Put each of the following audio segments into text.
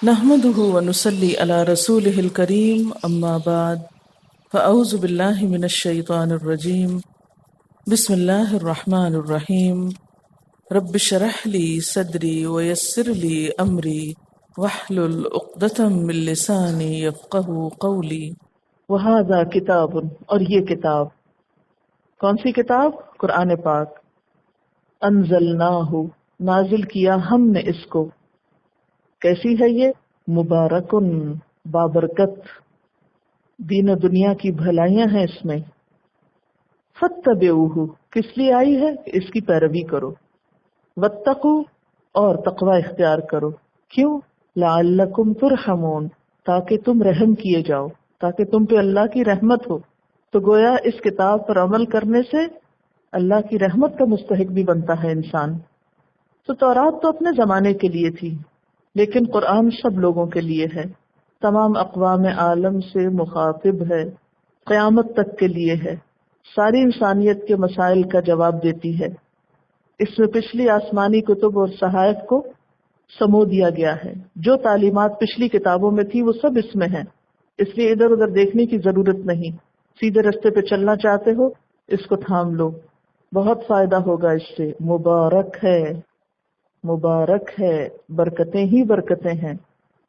نحمده ونصلي على رسوله الكريم أما بعد فأعوذ بالله من الشيطان الرجيم بسم الله الرحمن الرحيم رب اشرح لي صدري ويسر لي أمري واحلل عقدة من لساني يفقهوا قولي. وہذا کتاب، اور یہ کتاب، کون سی کتاب؟ قرآن پاک. انزلناہ، نازل کیا ہم نے اس کو. کیسی ہے یہ؟ مبارکن، بابرکت، دین و دنیا کی بھلائیاں ہیں اس میں. فاتبعوہ، کس لیے آئی ہے؟ اس کی پیروی کرو. واتقوا، اور تقوی اختیار کرو. کیوں؟ لعلکم ترحمون، تاکہ تم رحم کیے جاؤ، تاکہ تم پہ اللہ کی رحمت ہو. تو گویا اس کتاب پر عمل کرنے سے اللہ کی رحمت کا مستحق بھی بنتا ہے انسان. تو تورات تو اپنے زمانے کے لیے تھی، لیکن قرآن سب لوگوں کے لیے ہے، تمام اقوام عالم سے مخاطب ہے، قیامت تک کے لیے ہے، ساری انسانیت کے مسائل کا جواب دیتی ہے. اس میں پچھلی آسمانی کتب اور صحائف کو سمو دیا گیا ہے. جو تعلیمات پچھلی کتابوں میں تھی وہ سب اس میں ہیں، اس لیے ادھر ادھر دیکھنے کی ضرورت نہیں. سیدھے رستے پہ چلنا چاہتے ہو اس کو تھام لو، بہت فائدہ ہوگا اس سے. مبارک ہے، مبارک ہے، برکتیں ہی برکتیں ہیں.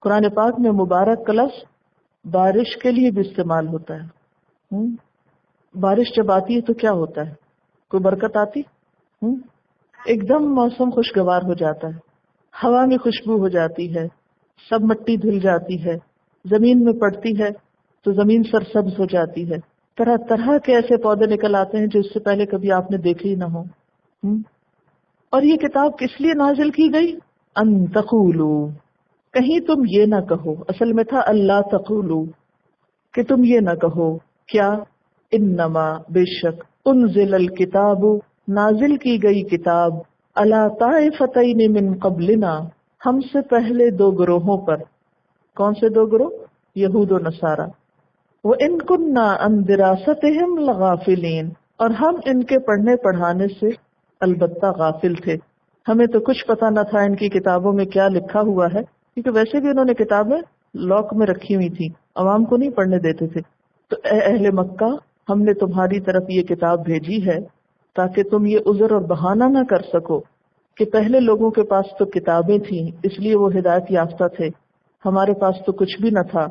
قرآن پاک میں مبارک کا لفظ بارش کے لیے بھی استعمال ہوتا ہے. بارش جب آتی ہے تو کیا ہوتا ہے؟ کوئی برکت آتی؟ ایک دم موسم خوشگوار ہو جاتا ہے، ہوا میں خوشبو ہو جاتی ہے، سب مٹی دھل جاتی ہے، زمین میں پڑتی ہے تو زمین سرسبز ہو جاتی ہے. طرح طرح کے ایسے پودے نکل آتے ہیں جو اس سے پہلے کبھی آپ نے دیکھے ہی نہ ہو. اور یہ کتاب کس لیے نازل کی گئی؟ ان تقولو، کہیں تم یہ نہ کہو. اصل میں تھا اللہ تقولو، کہ تم یہ نہ کہو. کیا؟ انما، بے شک، انزل الکتاب، نازل کی گئی کتاب، علی طائفتین من قبلنا، ہم سے پہلے دو گروہوں پر. کون سے دو گروہ؟ یہود و نصارہ. وَإِن كُنَّا عَن دِرَاسَتِهِمْ لَغَافِلِينَ، اور ہم ان کے پڑھنے پڑھانے سے البتہ غافل تھے. ہمیں تو کچھ پتہ نہ تھا ان کی کتابوں میں کیا لکھا ہوا ہے، کیونکہ ویسے بھی انہوں نے کتابیں لاک میں رکھی ہوئی تھی، عوام کو نہیں پڑھنے دیتے تھے. تو اے اہل مکہ، ہم نے تمہاری طرف یہ کتاب بھیجی ہے تاکہ تم یہ عذر اور بہانہ نہ کر سکو کہ پہلے لوگوں کے پاس تو کتابیں تھیں اس لیے وہ ہدایت یافتہ تھے، ہمارے پاس تو کچھ بھی نہ تھا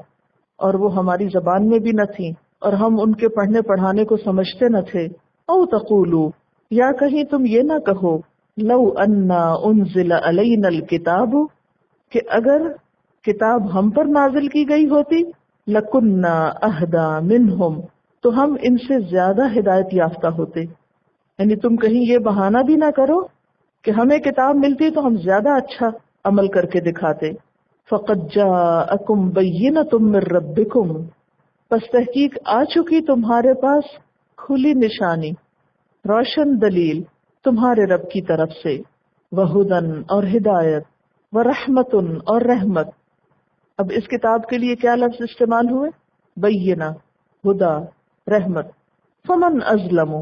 اور وہ ہماری زبان میں بھی نہ تھیں اور ہم ان کے پڑھنے پڑھانے کو سمجھتے نہ تھے. او تقولو، یا کہیں تم یہ نہ کہو، لو انا انزل علینا الکتاب، کہ اگر کتاب ہم پر نازل کی گئی ہوتی، لکننا اہدا منہم، تو ہم ان سے زیادہ ہدایت یافتہ ہوتے. یعنی تم کہیں یہ بہانہ بھی نہ کرو کہ ہمیں کتاب ملتی تو ہم زیادہ اچھا عمل کر کے دکھاتے. فقد جاءکم بینۃ من ربکم، پس تحقیق آ چکی تمہارے پاس کھلی نشانی، روشن دلیل تمہارے رب کی طرف سے. وہدن، اور ہدایت، ورحمتن، اور رحمت. اب اس کتاب کے لیے کیا لفظ استعمال ہوئے؟ بینہ، ہدا، رحمت. فمن ازلم،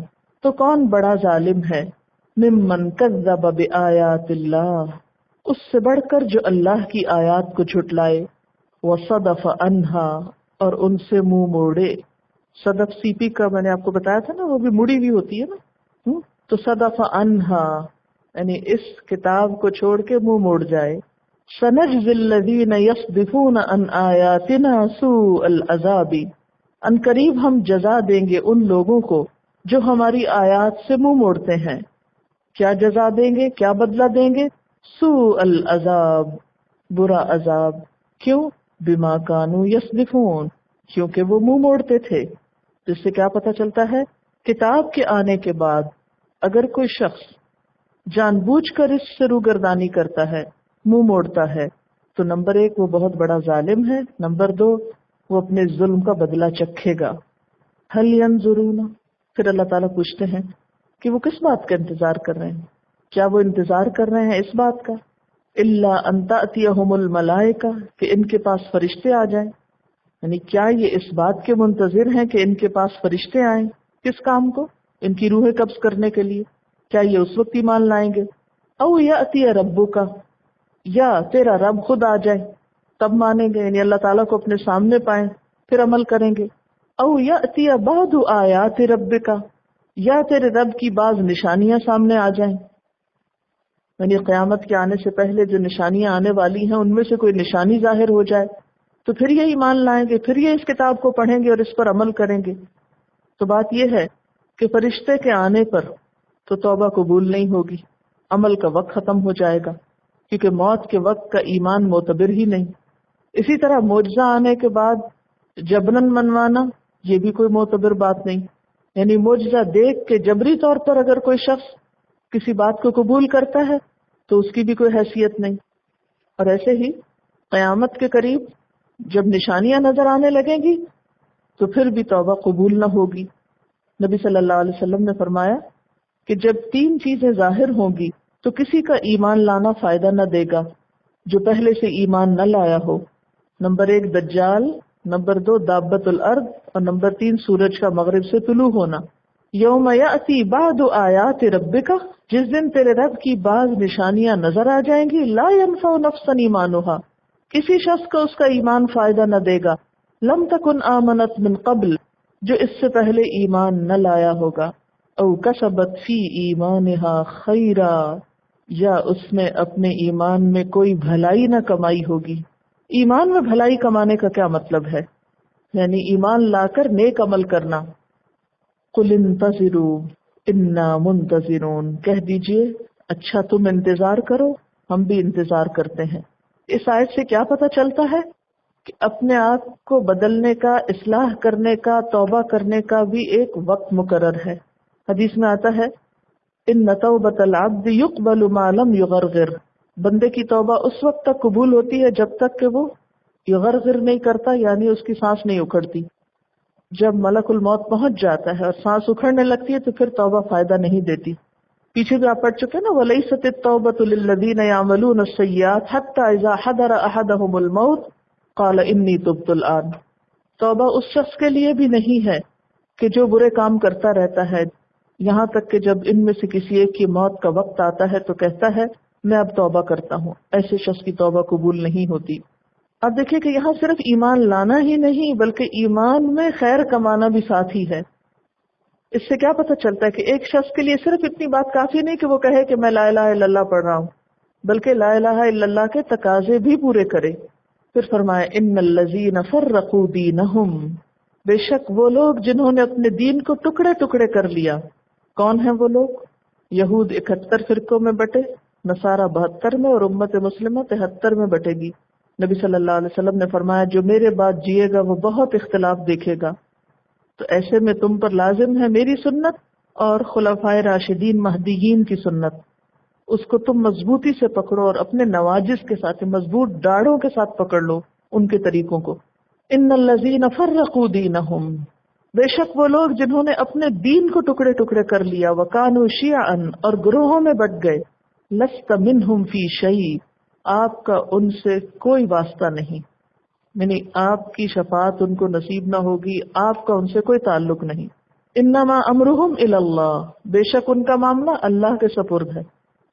تو کون بڑا ظالم ہے، ممن کذب بآیات اللہ، اس سے بڑھ کر جو اللہ کی آیات کو جھٹلائے. وصدف عنہا، اور ان سے منہ موڑے. صدف سی پی کا میں نے آپ کو بتایا تھا نا، وہ بھی مڑی ہوئی ہوتی ہے نا. تو صدف عنہا یعنی اس کتاب کو چھوڑ کے منہ موڑ جائے. سنجزی الذین یصدفون عن آیاتنا سوء العذاب، ان قریب ہم جزا دیں گے ان لوگوں کو جو ہماری آیات سے منہ موڑتے ہیں. کیا جزا دیں گے، کیا بدلہ دیں گے؟ سوء العذاب، برا عذاب. کیوں؟ بما کانوا یصدفون، کیونکہ وہ منہ موڑتے تھے. جس سے کیا پتہ چلتا ہے؟ کتاب کے آنے کے بعد اگر کوئی شخص جان بوجھ کر اس سے روگردانی کرتا ہے، منہ موڑتا ہے، تو نمبر 1 وہ بہت بڑا ظالم ہے، نمبر 2 وہ اپنے ظلم کا بدلہ چکھے گا. هل ينظرون، پھر اللہ تعالیٰ پوچھتے ہیں کہ وہ کس بات کا انتظار کر رہے ہیں؟ کیا وہ انتظار کر رہے ہیں اس بات کا؟ الا ان تأتیہم الملائکہ، کہ ان کے پاس فرشتے آ جائیں. یعنی کیا یہ اس بات کے منتظر ہیں کہ ان کے پاس فرشتے آئیں؟ کس کام کو؟ ان کی روحیں قبض کرنے کے لیے. کیا یہ اس وقت ایمان لائیں گے؟ او یأتی ربک، یا تیرا رب خود آ جائے. تب مانیں گے، یعنی اللہ تعالیٰ کو اپنے سامنے پائیں پھر عمل کریں گے۔ او یأتی بعض آیات ربک، یا تیرے رب کی بعض نشانیاں سامنے آ جائیں، یعنی قیامت کے آنے سے پہلے جو نشانیاں آنے والی ہیں ان میں سے کوئی نشانی ظاہر ہو جائے تو پھر یہ ایمان لائیں گے، پھر یہ اس کتاب کو پڑھیں گے اور اس پر عمل کریں گے۔ تو بات یہ ہے کہ فرشتے کے آنے پر تو توبہ قبول نہیں ہوگی، عمل کا وقت ختم ہو جائے گا، کیونکہ موت کے وقت کا ایمان معتبر ہی نہیں۔ اسی طرح معجزہ آنے کے بعد جبرن منوانا، یہ بھی کوئی معتبر بات نہیں، یعنی معجزہ دیکھ کے جبری طور پر اگر کوئی شخص کسی بات کو قبول کرتا ہے تو اس کی بھی کوئی حیثیت نہیں۔ اور ایسے ہی قیامت کے قریب جب نشانیاں نظر آنے لگیں گی تو پھر بھی توبہ قبول نہ ہوگی۔ نبی صلی اللہ علیہ وسلم نے فرمایا کہ جب 3 چیزیں ظاہر ہوں گی تو کسی کا ایمان لانا فائدہ نہ دے گا جو پہلے سے ایمان نہ لایا ہو۔ نمبر 1 دجال، نمبر 2 دابت الارض، اور نمبر 3 سورج کا مغرب سے طلوع ہونا۔ یوم یأتی بعض آیات ربک، جس دن تیرے رب کی بعض نشانیاں نظر آ جائیں گی، لا ينفع نفسا ایمانھا، کسی شخص کو اس کا ایمان فائدہ نہ دے گا، لم تکن آمنت من قبل، جو اس سے پہلے ایمان نہ لایا ہوگا، او کسبت فی ایمانھا خیرا، یا اس نے اپنے ایمان میں کوئی بھلائی نہ کمائی ہوگی۔ ایمان میں بھلائی کمانے کا کیا مطلب ہے؟ یعنی ایمان لا کر نیک عمل کرنا۔ قل انتظروا انا منتظرون، کہہ دیجئے اچھا تم انتظار کرو، ہم بھی انتظار کرتے ہیں۔ اس آیت سے کیا پتہ چلتا ہے کہ اپنے آپ کو بدلنے کا، اصلاح کرنے کا، توبہ کرنے کا بھی ایک وقت مقرر ہے۔ حدیث میں آتا ہے ان توبۃ العبد یقبل ما لم یغرغر، بندے کی توبہ اس وقت تک قبول ہوتی ہے جب تک کہ وہ یغرغر نہیں کرتا، یعنی اس کی سانس نہیں اکھڑتی۔ جب ملک الموت پہنچ جاتا ہے اور سانس اکھڑنے لگتی ہے تو پھر توبہ فائدہ نہیں دیتی۔ پیچھے بھی آپ پڑھ چکے نا، وَلَيْسَتِ التَّوْبَةُ لِلَّذِينَ يَعْمَلُونَ السَّيِّئَاتِ حَتَّى إِذَا حَضَرَ أَحَدَهُمُ الْمَوْتُ قَالَ إِنِّي تُبْتُ الْآنَ، توبہ اس شخص کے لیے بھی نہیں ہے کہ جو برے کام کرتا رہتا ہے یہاں تک کہ جب ان میں سے کسی ایک کی موت کا وقت آتا ہے تو کہتا ہے میں اب توبہ کرتا ہوں۔ ایسے شخص کی توبہ قبول نہیں ہوتی۔ اب دیکھیں کہ یہاں صرف ایمان لانا ہی نہیں بلکہ ایمان میں خیر کمانا بھی ساتھ ہی ہے۔ اس سے کیا پتہ چلتا ہے کہ ایک شخص کے لیے صرف اتنی بات کافی نہیں کہ وہ کہے کہ میں لا الہ الا اللہ پڑھ رہا ہوں، بلکہ لا الہ الا اللہ کے تقاضے بھی پورے کرے۔ پھر فرمایا ان الذین فرقوا دینہم، بے شک وہ لوگ جنہوں نے اپنے دین کو ٹکڑے ٹکڑے کر لیا۔ کون ہیں وہ لوگ؟ یہود 71 فرقوں میں بٹے، نصارہ 72 میں، اور امت مسلمہ 73 میں بٹے گی۔ نبی صلی اللہ علیہ وسلم نے فرمایا جو میرے بعد جیے گا وہ بہت اختلاف دیکھے گا، تو ایسے میں تم پر لازم ہے میری سنت اور خلفائے راشدین مہدیین کی سنت، اس کو تم مضبوطی سے پکڑو اور اپنے نواجذ کے ساتھ، مضبوط ڈاڑوں کے ساتھ پکڑ لو ان کے طریقوں کو۔ ان الذین فرقوا دینہم، بے شک وہ لوگ جنہوں نے اپنے دین کو ٹکڑے ٹکڑے کر لیا، وکانوا شیعا، اور گروہوں میں بٹ گئے، لست منہم فی شیء، آپ کا ان سے کوئی واسطہ نہیں، یعنی آپ کی شفاعت ان کو نصیب نہ ہوگی، آپ کا ان سے کوئی تعلق نہیں۔ انما امرہم الی اللہ، بے شک ان کا معاملہ اللہ کے سپرد ہے۔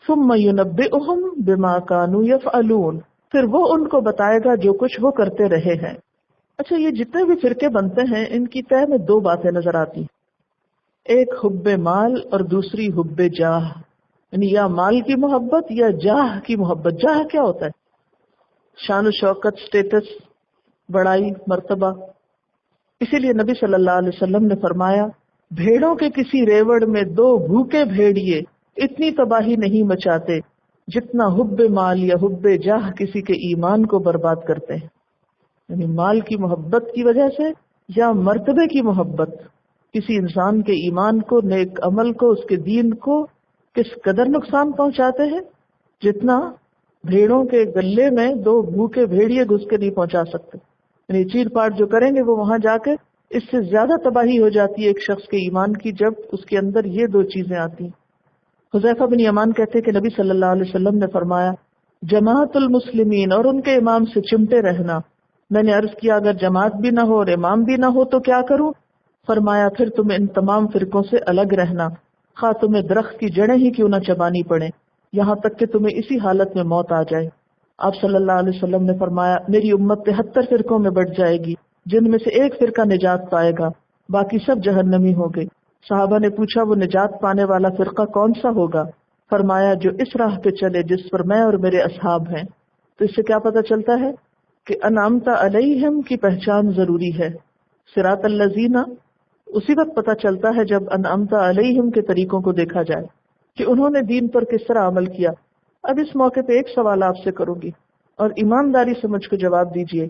ثم ینبئہم بما کانوا یفعلون، پھر وہ ان کو بتائے گا جو کچھ وہ کرتے رہے ہیں۔ اچھا، یہ جتنے بھی فرقے بنتے ہیں ان کی طے میں 2 باتیں نظر آتی، ایک حب مال اور دوسری حب جاہ، یعنی یا مال کی محبت یا جاہ کی محبت۔ جاہ کیا ہوتا ہے؟ شان و شوکت، سٹیٹس، بڑائی، مرتبہ۔ اسی لیے نبی صلی اللہ علیہ وسلم نے فرمایا بھیڑوں کے کسی ریوڑ میں 2 بھوکے بھیڑیے اتنی تباہی نہیں مچاتے جتنا حب مال یا حب جاہ کسی کے ایمان کو برباد کرتے ہیں۔ یعنی مال کی محبت کی وجہ سے یا مرتبے کی محبت کسی انسان کے ایمان کو، نیک عمل کو، اس کے دین کو کس قدر نقصان پہنچاتے ہیں جتنا بھیڑوں کے گلے میں 2 بھوکے بھیڑیے گھس کے نہیں پہنچا سکتے۔ یعنی چیر پاٹ جو کریں گے وہ وہاں جا کے اس سے زیادہ تباہی ہو جاتی ہے ایک شخص کے ایمان کی جب اس کے اندر یہ 2 چیزیں آتی ہیں۔ حذیفہ بن یمان کہتے کہ نبی صلی اللہ علیہ وسلم نے فرمایا جماعت المسلمین، اور ان کے امام سے چمٹے رہنا۔ میں نے عرض کیا اگر جماعت بھی نہ ہو اور امام بھی نہ ہو تو کیا کروں؟ فرمایا پھر تمہیں ان تمام فرقوں سے الگ رہنا، خواہ تمہیں درخت کی جڑیں ہی کیوں نہ چبانی پڑے، یہاں تک کہ تمہیں اسی حالت میں موت آ جائے۔ آپ صلی اللہ علیہ وسلم نے فرمایا میری امت 73 فرقوں میں بٹ جائے گی، جن میں سے ایک فرقہ نجات پائے گا، باقی سب جہنمی ہو گئے۔ صحابہ نے پوچھا وہ نجات پانے والا فرقہ کون سا ہوگا؟ فرمایا جو اس راہ پہ چلے جس پر میں اور میرے اصحاب ہیں۔ تو اس سے کیا پتہ چلتا ہے کہ انعمت علیہم کی پہچان ضروری ہے۔ صراط الذین اسی وقت پتہ چلتا ہے جب انعمت علیہم کے طریقوں کو دیکھا جائے کہ انہوں نے دین پر کس طرح عمل کیا۔ اب اس موقع پہ ایک سوال آپ سے کروں گی اور ایمانداری سے مجھ کو جواب دیجئے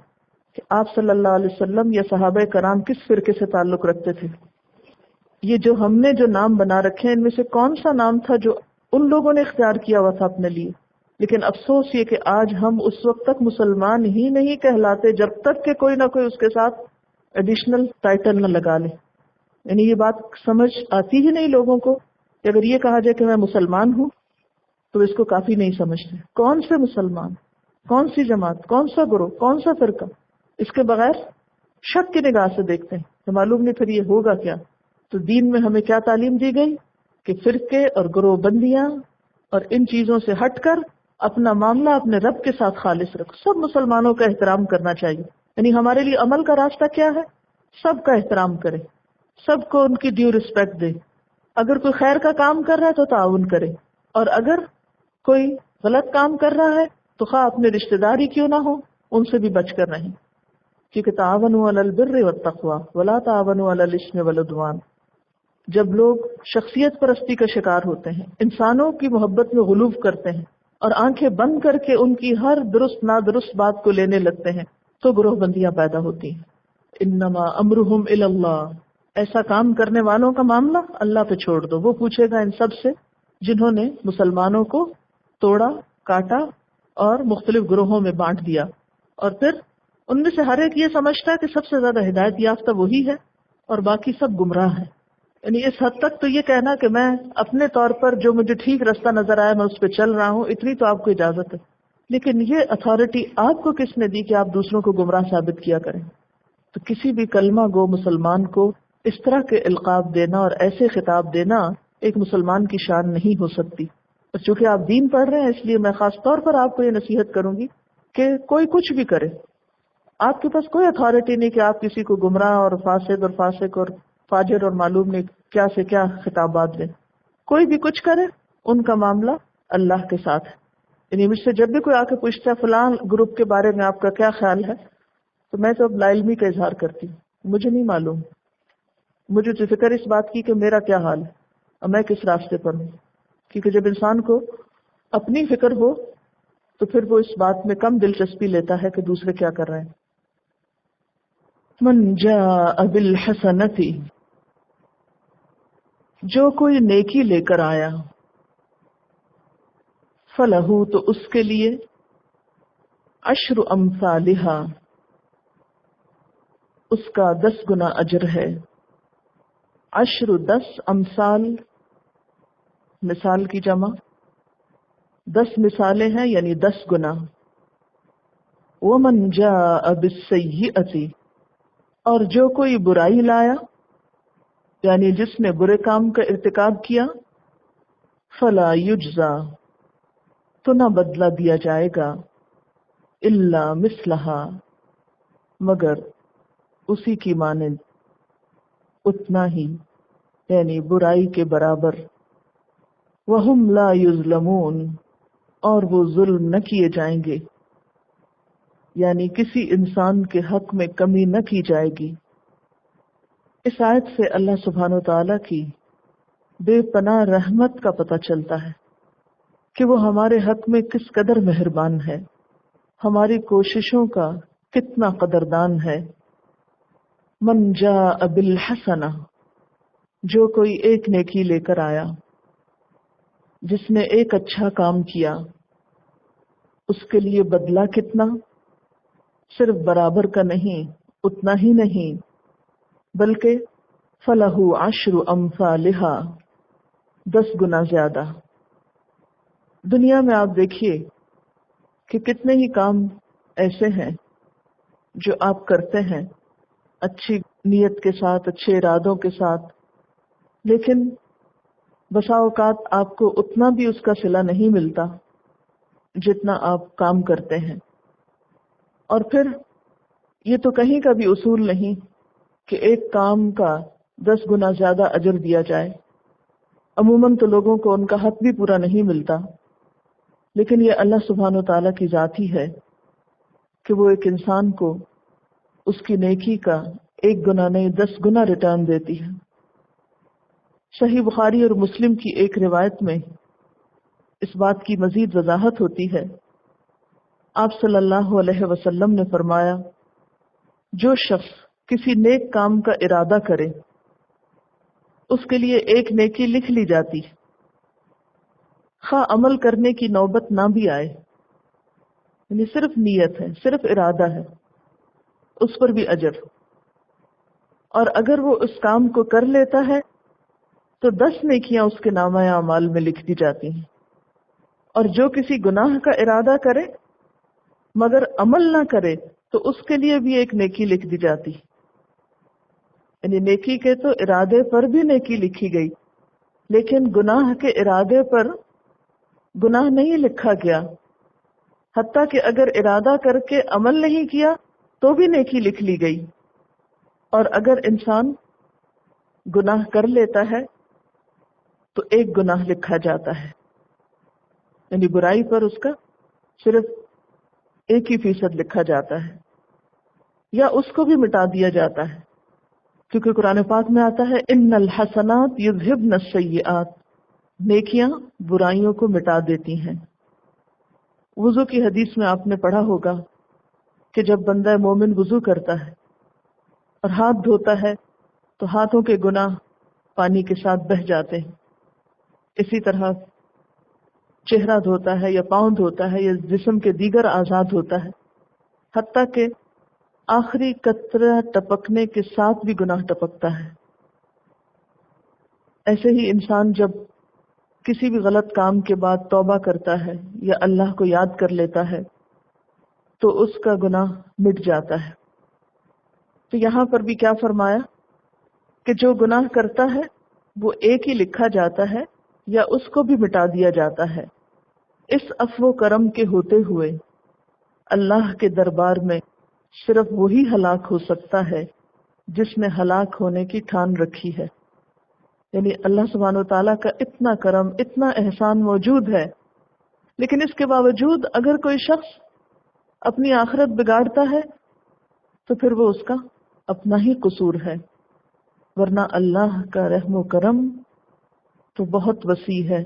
کہ آپ صلی اللہ علیہ وسلم یا صحابہ کرام کس فرقے سے تعلق رکھتے تھے؟ یہ جو ہم نے جو نام بنا رکھے ہیں ان میں سے کون سا نام تھا جو ان لوگوں نے اختیار کیا ہوا تھا اپنے لیے؟ لیکن افسوس یہ کہ آج ہم اس وقت تک مسلمان ہی نہیں کہلاتے جب تک کہ کوئی نہ کوئی اس کے ساتھ ایڈیشنل ٹائٹل نہ لگا لے۔ یعنی یہ بات سمجھ آتی ہی نہیں لوگوں کو کہ اگر یہ کہا جائے کہ میں مسلمان ہوں تو اس کو کافی نہیں سمجھتے۔ کون سے مسلمان، کون سی جماعت، کون سا گروہ، کون سا فرقہ؟ اس کے بغیر شک کی نگاہ سے دیکھتے ہیں تو معلوم نہیں پھر یہ ہوگا کیا۔ تو دین میں ہمیں کیا تعلیم دی گئی کہ فرقے اور گروہ بندیاں اور ان چیزوں سے ہٹ کر اپنا معاملہ اپنے رب کے ساتھ خالص رکھو۔ سب مسلمانوں کا احترام کرنا چاہیے، یعنی ہمارے لیے عمل کا راستہ کیا ہے؟ سب کا احترام کرے، سب کو ان کی ڈیو رسپیکٹ دے۔ اگر کوئی خیر کا کام کر رہا ہے تو تعاون کرے، اور اگر کوئی غلط کام کر رہا ہے تو خواہ اپنے رشتہ داری کیوں نہ ہو ان سے بھی بچ کر رہیں، کیونکہ تعاونوا علی البر والتقوی ولا تعاونوا علی الاثم والعدوان۔ جب لوگ شخصیت پرستی کا شکار ہوتے ہیں، انسانوں کی محبت میں غلو کرتے ہیں اور آنکھیں بند کر کے ان کی ہر درست نادرست بات کو لینے لگتے ہیں تو گروہ بندیاں پیدا ہوتی ہیں۔ انما امرہم الی اللہ، ایسا کام کرنے والوں کا معاملہ اللہ پہ چھوڑ دو، وہ پوچھے گا ان سب سے جنہوں نے مسلمانوں کو توڑا، کاٹا اور مختلف گروہوں میں بانٹ دیا، اور پھر ان میں سے ہر ایک یہ سمجھتا ہے کہ سب سے زیادہ ہدایت یافتہ وہی ہے اور باقی سب گمراہ ہیں۔ یعنی اس حد تک تو یہ کہنا کہ میں اپنے طور پر جو مجھے ٹھیک راستہ نظر آیا میں اس پہ چل رہا ہوں، اتنی تو آپ کو اجازت ہے، لیکن یہ اتھارٹی آپ کو کس نے دی کہ آپ دوسروں کو گمراہ ثابت کیا کریں؟ تو کسی بھی کلمہ گو مسلمان کو اس طرح کے القاب دینا اور ایسے خطاب دینا ایک مسلمان کی شان نہیں ہو سکتی۔ اور چونکہ آپ دین پڑھ رہے ہیں اس لیے میں خاص طور پر آپ کو یہ نصیحت کروں گی کہ کوئی کچھ بھی کرے، آپ کے پاس کوئی اتھارٹی نہیں کہ آپ کسی کو گمراہ اور فاسق اور فاجر اور معلوم نہیں کیا سے کیا خطابات دیں۔ کوئی بھی کچھ کرے ان کا معاملہ اللہ کے ساتھ ہے۔ یعنی مجھ سے جب بھی کوئی آ کے پوچھتا ہے فلاں گروپ کے بارے میں آپ کا کیا خیال ہے، تو میں تو اب لا علمی کا اظہار کرتی ہوں، مجھے نہیں معلوم، مجھے تو فکر اس بات کی کہ میرا کیا حال ہے اور میں کس راستے پر ہوں۔ کیونکہ جب انسان کو اپنی فکر ہو تو پھر وہ اس بات میں کم دلچسپی لیتا ہے کہ دوسرے کیا کر رہے ہیں۔ من جاء بالحسنۃ، جو کوئی نیکی لے کر آیا، فلہ، تو اس کے لیے عشر امثالہا، اس کا 10 گنا اجر ہے۔ عشر 10 امثال، مثال کی جمع، 10 مثالیں ہیں یعنی 10 گنا۔ ومن جاء بالسیئۃ، اور جو کوئی برائی لایا یعنی جس نے برے کام کا ارتکاب کیا، فلا یجزا، تو نہ بدلہ دیا جائے گا، الا مثلہا، مگر اسی کی مانند، اتنا ہی یعنی برائی کے برابر۔ وہم لا یظلمون، اور وہ ظلم نہ کیے جائیں گے، یعنی کسی انسان کے حق میں کمی نہ کی جائے گی۔ اس آیت سے اللہ سبحانہ و تعالیٰ کی بے پناہ رحمت کا پتہ چلتا ہے کہ وہ ہمارے حق میں کس قدر مہربان ہے، ہماری کوششوں کا کتنا قدردان ہے۔ من جاء بالحسنہ، جو کوئی ایک نیکی لے کر آیا، جس نے ایک اچھا کام کیا، اس کے لیے بدلہ کتنا؟ صرف برابر کا نہیں، اتنا ہی نہیں، بلکہ فلہ عشر امثالہا، 10 گنا زیادہ۔ دنیا میں آپ دیکھیے کہ کتنے ہی کام ایسے ہیں جو آپ کرتے ہیں اچھی نیت کے ساتھ، اچھے ارادوں کے ساتھ، لیکن بسا اوقات آپ کو اتنا بھی اس کا صلہ نہیں ملتا جتنا آپ کام کرتے ہیں. اور پھر یہ تو کہیں کا بھی اصول نہیں کہ ایک کام کا 10 گنا زیادہ اجر دیا جائے. عموماً تو لوگوں کو ان کا حق بھی پورا نہیں ملتا، لیکن یہ اللہ سبحانہ و تعالیٰ کی ذات ہی ہے کہ وہ ایک انسان کو اس کی نیکی کا 1 گنا نہیں 10 گنا ریٹرن دیتی ہے. صحیح بخاری اور مسلم کی ایک روایت میں اس بات کی مزید وضاحت ہوتی ہے. آپ صلی اللہ علیہ وسلم نے فرمایا، جو شخص کسی نیک کام کا ارادہ کرے اس کے لیے ایک نیکی لکھ لی جاتی، خواہ عمل کرنے کی نوبت نہ بھی آئے. یعنی صرف نیت ہے، صرف ارادہ ہے، اس پر بھی اجر. اور اگر وہ اس کام کو کر لیتا ہے تو 10 نیکیاں اس کے نامہ اعمال میں لکھ دی جاتی ہیں. اور جو کسی گناہ کا ارادہ کرے مگر عمل نہ کرے تو اس کے لیے بھی ایک نیکی لکھ دی جاتی. یعنی نیکی کے تو ارادے پر بھی نیکی لکھی گئی، لیکن گناہ کے ارادے پر گناہ نہیں لکھا گیا. حتیٰ کہ اگر ارادہ کر کے عمل نہیں کیا تو بھی نیکی لکھ لی گئی. اور اگر انسان گناہ کر لیتا ہے تو 1 گناہ لکھا جاتا ہے. یعنی برائی پر اس کا صرف 1% لکھا جاتا ہے، یا اس کو بھی مٹا دیا جاتا ہے. کیونکہ قرآن پاک میں آتا ہے ان الحسنات یذہبن السیئات، نیکیاں برائیوں کو مٹا دیتی ہیں. وضو کی حدیث میں آپ نے پڑھا ہوگا کہ جب بندہ مومن وضو کرتا ہے اور ہاتھ دھوتا ہے تو ہاتھوں کے گناہ پانی کے ساتھ بہہ جاتے ہیں. اسی طرح چہرہ دھوتا ہے یا پاؤں دھوتا ہے یا جسم کے دیگر اعضاء دھوتا ہے، حتیٰ کہ آخری قطرہ ٹپکنے کے ساتھ بھی گناہ ٹپکتا ہے. ایسے ہی انسان جب کسی بھی غلط کام کے بعد توبہ کرتا ہے یا اللہ کو یاد کر لیتا ہے تو اس کا گناہ مٹ جاتا ہے. تو یہاں پر بھی کیا فرمایا کہ جو گناہ کرتا ہے وہ ایک ہی لکھا جاتا ہے یا اس کو بھی مٹا دیا جاتا ہے. اس عفو و کرم کے ہوتے ہوئے اللہ کے دربار میں صرف وہی ہلاک ہو سکتا ہے جس نے ہلاک ہونے کی ٹھان رکھی ہے. یعنی اللہ سبحانہ و تعالیٰ کا اتنا کرم، اتنا احسان موجود ہے، لیکن اس کے باوجود اگر کوئی شخص اپنی آخرت بگاڑتا ہے تو پھر وہ اس کا اپنا ہی قصور ہے، ورنہ اللہ کا رحم و کرم تو بہت وسیع ہے.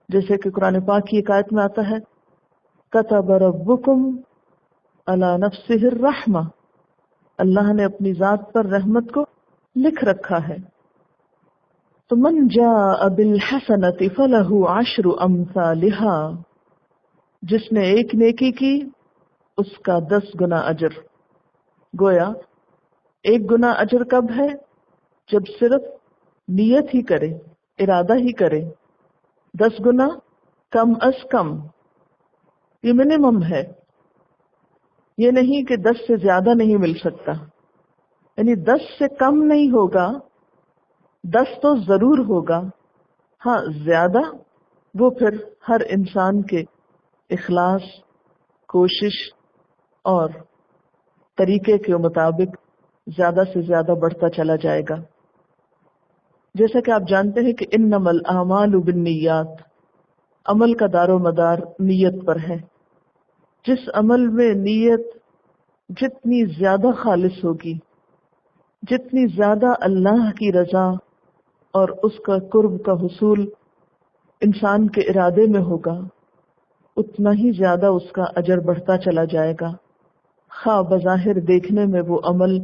جیسے کہ قرآن پاک کی ایک آیت میں آتا ہے کتب ربکم علی نفسہ الرحمہ، اللہ نے اپنی ذات پر رحمت کو لکھ رکھا ہے. تو من جاء بالحسنۃ فلہ 10 امثالھا، جس نے ایک نیکی کی اس کا 10 گنا اجر. گویا 1 گنا اجر کب ہے؟ جب صرف نیت ہی کرے، ارادہ ہی کرے. 10 گنا کم از کم، یہ منیمم ہے. یہ نہیں کہ 10 سے زیادہ نہیں مل سکتا، یعنی 10 سے کم نہیں ہوگا، 10 تو ضرور ہوگا. ہاں زیادہ وہ پھر ہر انسان کے اخلاص، کوشش اور طریقے کے مطابق زیادہ سے زیادہ بڑھتا چلا جائے گا. جیسا کہ آپ جانتے ہیں کہ انما الاعمال بالنیات، عمل کا دار و مدار نیت پر ہے. جس عمل میں نیت جتنی زیادہ خالص ہوگی، جتنی زیادہ اللہ کی رضا اور اس کا قرب کا حصول انسان کے ارادے میں ہوگا، اتنا ہی زیادہ اس کا اجر بڑھتا چلا جائے گا، خواہ بظاہر دیکھنے میں وہ عمل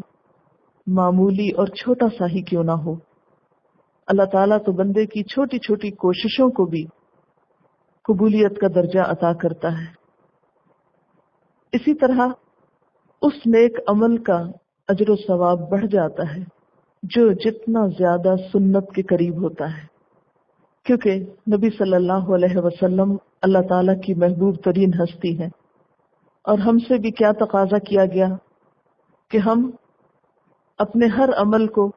معمولی اور چھوٹا سا ہی کیوں نہ ہو. اللہ تعالیٰ تو بندے کی چھوٹی چھوٹی کوششوں کو بھی قبولیت کا درجہ عطا کرتا ہے. اسی طرح اس نیک عمل کا اجر و ثواب بڑھ جاتا ہے جو جتنا زیادہ سنت کے قریب ہوتا ہے، کیونکہ نبی صلی اللہ علیہ وسلم اللہ تعالیٰ کی محبوب ترین ہستی ہے. اور ہم سے بھی کیا تقاضا کیا گیا کہ ہم اپنے ہر عمل کو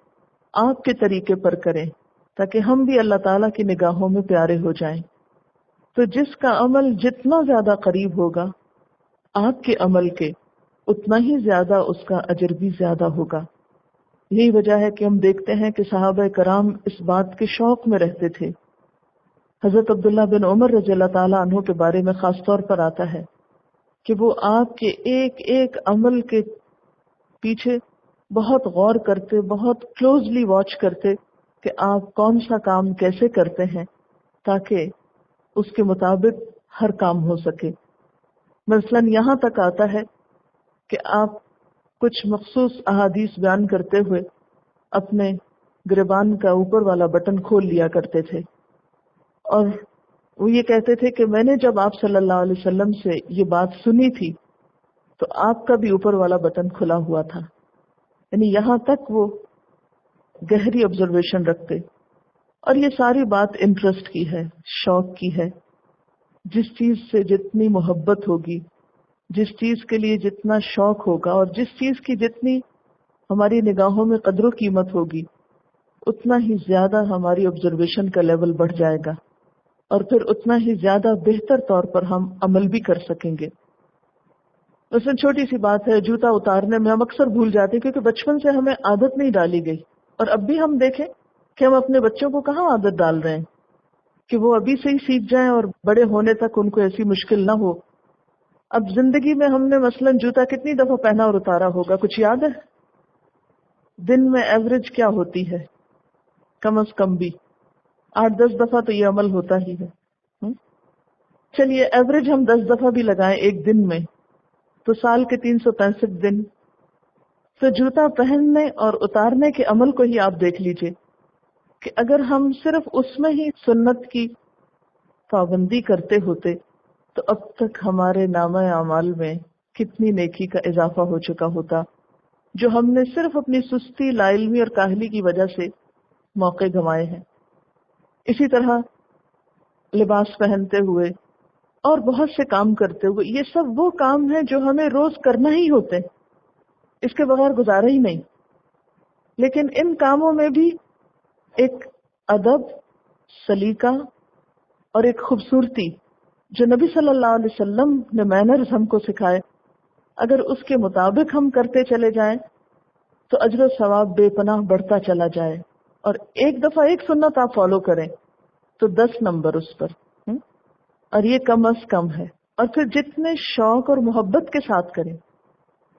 آپ کے طریقے پر کریں تاکہ ہم بھی اللہ تعالیٰ کی نگاہوں میں پیارے ہو جائیں. تو جس کا عمل جتنا زیادہ قریب ہوگا آپ کے عمل کے، اتنا ہی زیادہ اس کا اجر بھی زیادہ ہوگا۔ یہی وجہ ہے کہ ہم دیکھتے ہیں کہ صحابہ کرام اس بات کے شوق میں رہتے تھے۔ حضرت عبداللہ بن عمر رضی اللہ تعالیٰ عنہ کے بارے میں خاص طور پر آتا ہے کہ وہ آپ کے ایک ایک عمل کے پیچھے بہت غور کرتے، بہت کلوزلی واچ کرتے کہ آپ کون سا کام کیسے کرتے ہیں تاکہ اس کے مطابق ہر کام ہو سکے۔ مثلاً یہاں تک آتا ہے کہ آپ کچھ مخصوص احادیث بیان کرتے ہوئے اپنے گریبان کا اوپر والا بٹن کھول لیا کرتے تھے، اور وہ یہ کہتے تھے کہ میں نے جب آپ صلی اللہ علیہ وسلم سے یہ بات سنی تھی تو آپ کا بھی اوپر والا بٹن کھلا ہوا تھا۔ یعنی یہاں تک وہ گہری آبزرویشن رکھتے، اور یہ ساری بات انٹرسٹ کی ہے، شوق کی ہے۔ جس چیز سے جتنی محبت ہوگی، جس چیز کے لیے جتنا شوق ہوگا، اور جس چیز کی جتنی ہماری نگاہوں میں قدر و قیمت ہوگی، اتنا ہی زیادہ ہماری آبزرویشن کا لیول بڑھ جائے گا، اور پھر اتنا ہی زیادہ بہتر طور پر ہم عمل بھی کر سکیں گے۔ مثلا چھوٹی سی بات ہے، جوتا اتارنے میں ہم اکثر بھول جاتے ہیں کیونکہ بچپن سے ہمیں عادت نہیں ڈالی گئی، اور اب بھی ہم دیکھیں کہ ہم اپنے بچوں کو کہاں عادت ڈال رہے ہیں کہ وہ ابھی سے ہی سیکھ جائیں اور بڑے ہونے تک ان کو ایسی مشکل نہ ہو۔ اب زندگی میں ہم نے مثلا جوتا کتنی دفعہ پہنا اور اتارا ہوگا، کچھ یاد ہے؟ دن میں ایوریج کیا ہوتی ہے؟ کم از کم بھی 8-10 دفعہ تو یہ عمل ہوتا ہی ہے۔ چلیے ایوریج ہم 10 دفعہ بھی لگائیں ایک دن میں، تو سال کے 365 دن، تو جوتا پہننے اور اتارنے کے عمل کو ہی آپ دیکھ لیجئے کہ اگر ہم صرف اس میں ہی سنت کی پابندی کرتے ہوتے تو اب تک ہمارے نامہ اعمال میں کتنی نیکی کا اضافہ ہو چکا ہوتا، جو ہم نے صرف اپنی سستی، لا علمی اور کاہلی کی وجہ سے موقع گنوائے ہیں۔ اسی طرح لباس پہنتے ہوئے اور بہت سے کام کرتے ہوئے، یہ سب وہ کام ہیں جو ہمیں روز کرنا ہی ہوتے ہیں، اس کے بغیر گزارا ہی نہیں۔ لیکن ان کاموں میں بھی ایک ادب، سلیقہ اور ایک خوبصورتی جو نبی صلی اللہ علیہ وسلم نے مینرز ہم کو سکھائے، اگر اس کے مطابق ہم کرتے چلے جائیں تو اجر و ثواب بے پناہ بڑھتا چلا جائے، اور ایک دفعہ ایک سنت آپ فالو کریں تو 10 نمبر اس پر، اور یہ کم از کم ہے۔ اور پھر جتنے شوق اور محبت کے ساتھ کریں،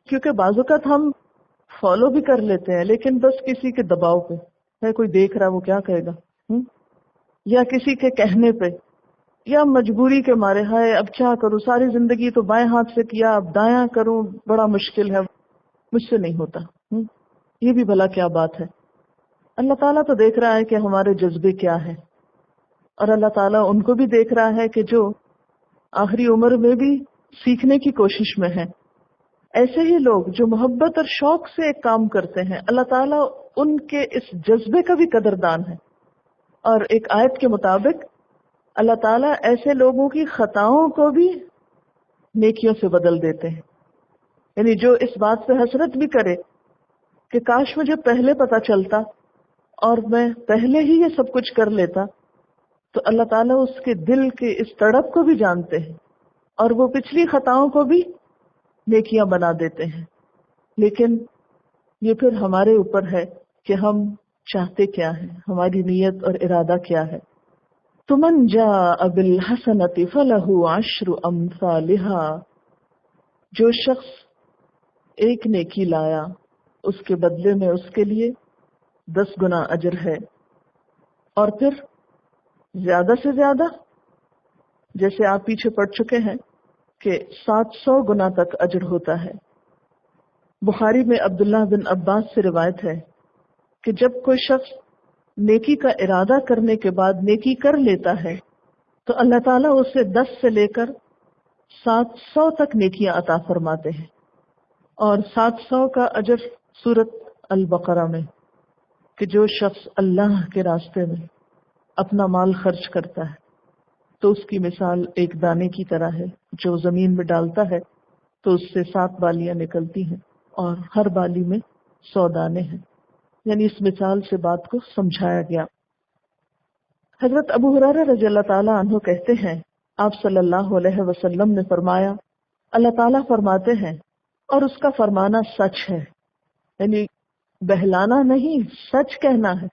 کیونکہ بعض اوقات ہم فالو بھی کر لیتے ہیں لیکن بس کسی کے دباؤ پہ ہے، کوئی دیکھ رہا وہ کیا کہے گا، یا کسی کے کہنے پہ، یا مجبوری کے مارے، ہائے اب کیا کروں، ساری زندگی تو بائیں ہاتھ سے کیا، اب دایاں کروں، بڑا مشکل ہے، مجھ سے نہیں ہوتا۔ یہ بھی بھلا کیا بات ہے؟ اللہ تعالیٰ تو دیکھ رہا ہے کہ ہمارے جذبے کیا ہیں، اور اللہ تعالیٰ ان کو بھی دیکھ رہا ہے کہ جو آخری عمر میں بھی سیکھنے کی کوشش میں ہیں۔ ایسے ہی لوگ جو محبت اور شوق سے ایک کام کرتے ہیں، اللہ تعالیٰ ان کے اس جذبے کا بھی قدردان ہے، اور ایک آیت کے مطابق اللہ تعالیٰ ایسے لوگوں کی خطاؤں کو بھی نیکیوں سے بدل دیتے ہیں۔ یعنی جو اس بات سے حسرت بھی کرے کہ کاش مجھے پہلے پتا چلتا اور میں پہلے ہی یہ سب کچھ کر لیتا، تو اللہ تعالیٰ اس کے دل کے اس تڑپ کو بھی جانتے ہیں، اور وہ پچھلی خطاؤں کو بھی نیکیاں بنا دیتے ہیں۔ لیکن یہ پھر ہمارے اوپر ہے کہ ہم چاہتے کیا ہیں، ہماری نیت اور ارادہ کیا ہے۔ تمن جاء بالحسنۃ فلہ عشر امثالها، جو شخص ایک نیکی لایا اس کے بدلے میں اس کے لیے 10 گنا اجر ہے، اور پھر زیادہ سے زیادہ، جیسے آپ پیچھے پڑھ چکے ہیں کہ 700 گنا تک اجر ہوتا ہے۔ بخاری میں عبداللہ بن عباس سے روایت ہے کہ جب کوئی شخص نیکی کا ارادہ کرنے کے بعد نیکی کر لیتا ہے تو اللہ تعالیٰ اسے 10 سے لے کر 700 تک نیکیاں عطا فرماتے ہیں، اور 700 کا اجر سورۃ البقرہ میں، کہ جو شخص اللہ کے راستے میں اپنا مال خرچ کرتا ہے تو اس کی مثال ایک دانے کی طرح ہے، جو زمین میں ڈالتا ہے تو اس سے 7 بالیاں نکلتی ہیں، اور ہر بالی میں 100 دانے ہیں۔ یعنی اس مثال سے بات کو سمجھایا گیا۔ حضرت ابو ہریرہ رضی اللہ تعالیٰ عنہ کہتے ہیں آپ صلی اللہ علیہ وسلم نے فرمایا اللہ تعالیٰ فرماتے ہیں اور اس کا فرمانا سچ ہے، یعنی بہلانا نہیں، سچ کہنا ہے۔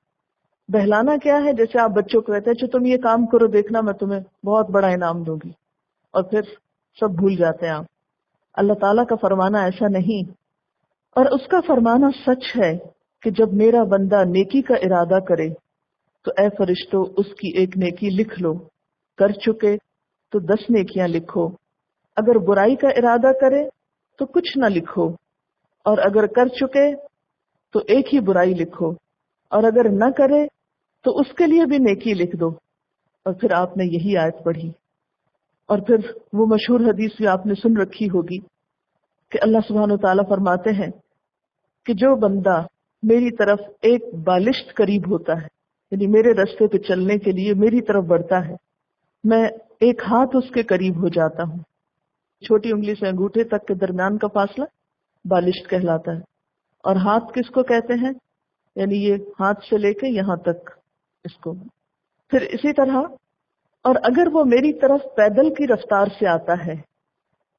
بہلانا کیا ہے؟ جیسے آپ بچوں کو کہتے ہیں تم یہ کام کرو دیکھنا میں تمہیں بہت بڑا انعام دوں گی، اور پھر سب بھول جاتے ہیں آپ۔ اللہ تعالیٰ کا فرمانا ایسا نہیں، اور اس کا فرمانا سچ ہے کہ جب میرا بندہ نیکی کا ارادہ کرے تو اے فرشتوں اس کی ایک نیکی لکھ لو، کر چکے تو 10 نیکیاں لکھو، اگر برائی کا ارادہ کرے تو کچھ نہ لکھو، اور اگر کر چکے تو ایک ہی برائی لکھو، اور اگر نہ کرے تو اس کے لیے بھی نیکی لکھ دو۔ اور پھر آپ نے یہی آیت پڑھی، اور پھر وہ مشہور حدیث بھی آپ نے سن رکھی ہوگی کہ اللہ سبحانہ وتعالیٰ فرماتے ہیں کہ جو بندہ میری طرف ایک بالشت قریب ہوتا ہے، یعنی میرے راستے پہ چلنے کے لیے میری طرف بڑھتا ہے، میں ایک ہاتھ اس کے قریب ہو جاتا ہوں۔ چھوٹی انگلی سے انگوٹھے تک کے درمیان کا فاصلہ بالشت کہلاتا ہے، اور ہاتھ کس کو کہتے ہیں؟ یعنی یہ ہاتھ سے لے کے یہاں تک اس کو۔ پھر اسی طرح اور اگر وہ میری طرف پیدل کی رفتار سے آتا ہے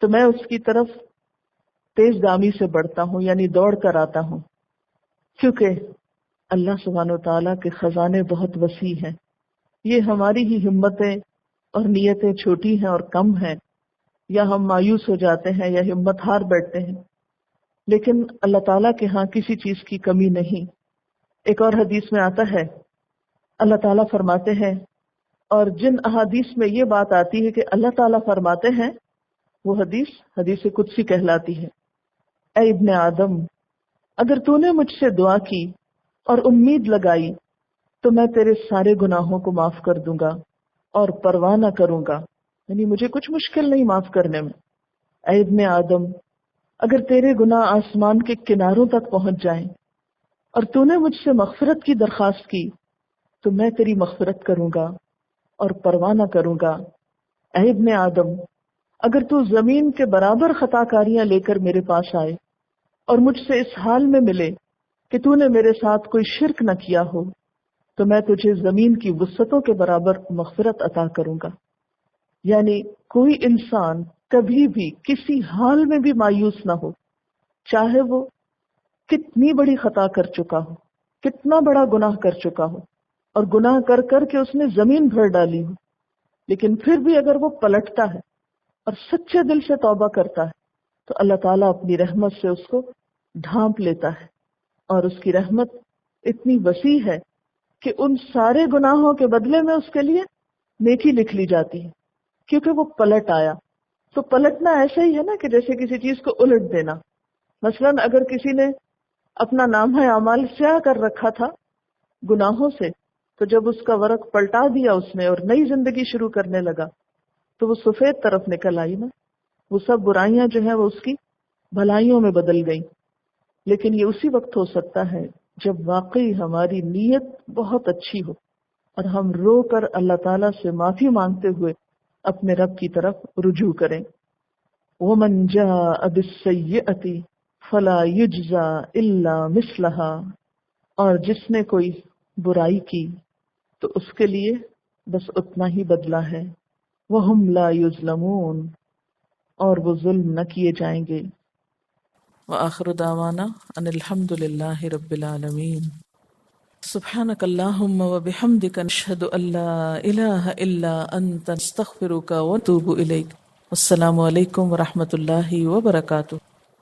تو میں اس کی طرف تیز گامی سے بڑھتا ہوں، یعنی دوڑ کر آتا ہوں، کیونکہ اللہ سبحانہ وتعالیٰ کے خزانے بہت وسیع ہیں۔ یہ ہماری ہی ہمتیں اور نیتیں چھوٹی ہیں اور کم ہیں، یا ہم مایوس ہو جاتے ہیں یا ہمت ہار بیٹھتے ہیں، لیکن اللہ تعالیٰ کے ہاں کسی چیز کی کمی نہیں۔ ایک اور حدیث میں آتا ہے اللہ تعالیٰ فرماتے ہیں، اور جن احادیث میں یہ بات آتی ہے کہ اللہ تعالیٰ فرماتے ہیں، وہ حدیث قدسی کہلاتی ہے۔ اے ابن آدم، اگر تو نے مجھ سے دعا کی اور امید لگائی تو میں تیرے سارے گناہوں کو معاف کر دوں گا اور پرواہ نہ کروں گا، یعنی مجھے کچھ مشکل نہیں معاف کرنے میں۔ اے ابن آدم، اگر تیرے گناہ آسمان کے کناروں تک پہنچ جائیں اور تو نے مجھ سے مغفرت کی درخواست کی تو میں تیری مغفرت کروں گا اور پرواہ نہ کروں گا۔ اے ابن آدم، اگر تو زمین کے برابر خطا کاریاں لے کر میرے پاس آئے اور مجھ سے اس حال میں ملے کہ تو نے میرے ساتھ کوئی شرک نہ کیا ہو تو میں تجھے زمین کی وسعتوں کے برابر مغفرت عطا کروں گا۔ یعنی کوئی انسان کبھی بھی کسی حال میں بھی مایوس نہ ہو، چاہے وہ کتنی بڑی خطا کر چکا ہو، کتنا بڑا گناہ کر چکا ہو، اور گناہ کر کر کے اس نے زمین بھر ڈالی ہو، لیکن پھر بھی اگر وہ پلٹتا ہے اور سچے دل سے توبہ کرتا ہے تو اللہ تعالیٰ اپنی رحمت سے اس کو ڈھانپ لیتا ہے، اور اس کی رحمت اتنی وسیع ہے کہ ان سارے گناہوں کے بدلے میں اس کے لیے نیکی لکھ لی جاتی ہے، کیونکہ وہ پلٹ آیا۔ تو پلٹنا ایسا ہی ہے نا کہ جیسے کسی چیز کو الٹ دینا۔ مثلاً اگر کسی نے اپنا نامہ اعمال سیاہ کر رکھا تھا گناہوں سے، تو جب اس کا ورق پلٹا دیا اس نے اور نئی زندگی شروع کرنے لگا تو وہ سفید طرف نکل آئی نا، وہ سب برائیاں جو ہیں وہ اس کی بھلائیوں میں بدل گئیں۔ لیکن یہ اسی وقت ہو سکتا ہے جب واقعی ہماری نیت بہت اچھی ہو اور ہم رو کر اللہ تعالیٰ سے معافی مانگتے ہوئے اپنے رب کی طرف رجوع کریں۔ وَمَنْ جَاءَ بِالسَّيِّئَةِ فَلَا يُجْزَى إِلَّا مِثْلَهَا، اور جس نے کوئی برائی کی تو اس کے لیے بس اتنا ہی بدلہ ہے۔ وَهُمْ لَا يُظْلَمُونَ، اور وہ ظلم نہ کیے جائیں گے۔ وآخر دعوانا ان الحمد للہ رب العالمین۔ سبحانک اللہم وبحمدک نشہد ان لا الہ الا انت نستغفرک ونتوب الیک۔ السلام علیکم ورحمۃ اللہ وبرکاتہ۔